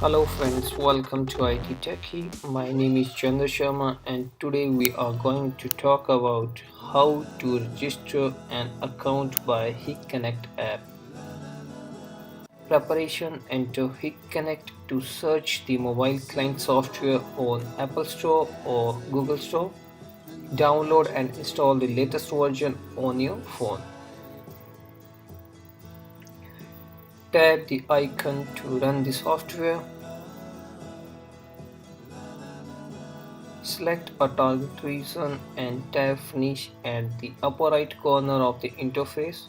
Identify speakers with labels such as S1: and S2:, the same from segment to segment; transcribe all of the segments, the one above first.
S1: Hello friends, welcome to IT Techie. My name is Chandra Sharma and today we are going to talk about how to register an account by hik-connect app. Preparation: enter hik-connect to search the mobile client software on Apple Store or Google Store. Download and install the latest version on your phone. Tap the icon to run the software. Select a target region and tap Finish at the upper right corner of the interface.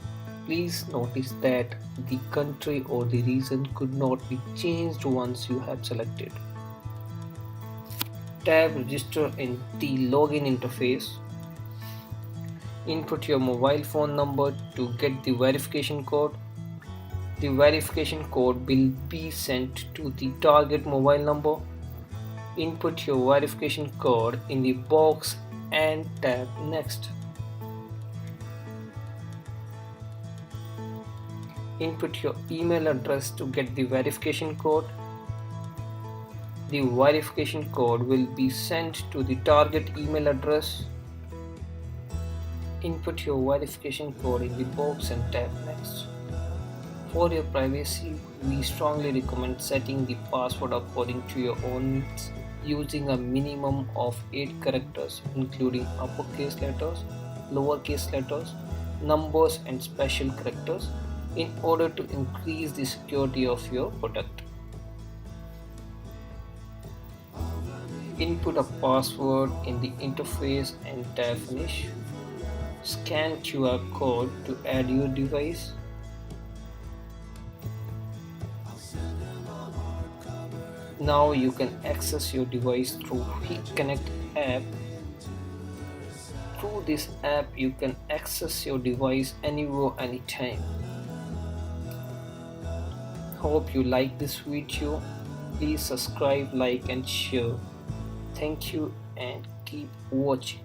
S1: Please notice that the country or the region could not be changed once you have selected. Tap Register in the login interface. Input your mobile phone number to get the verification code. The verification code will be sent to the target mobile number. Input your verification code in the box and tap Next. Input your email address to get the verification code. The verification code will be sent to the target email address. Input your verification code in the box and tap Next. For your privacy, we strongly recommend setting the password according to your own needs, using a minimum of 8 characters, including uppercase letters, lowercase letters, numbers, and special characters, in order to increase the security of your product. Input a password in the interface and tap Finish. Scan QR code to add your device. Now you can access your device through hik-connect app. Through this app, you can access your device anywhere, anytime. Hope you like this video. Please subscribe, like, and share. Thank you and keep watching.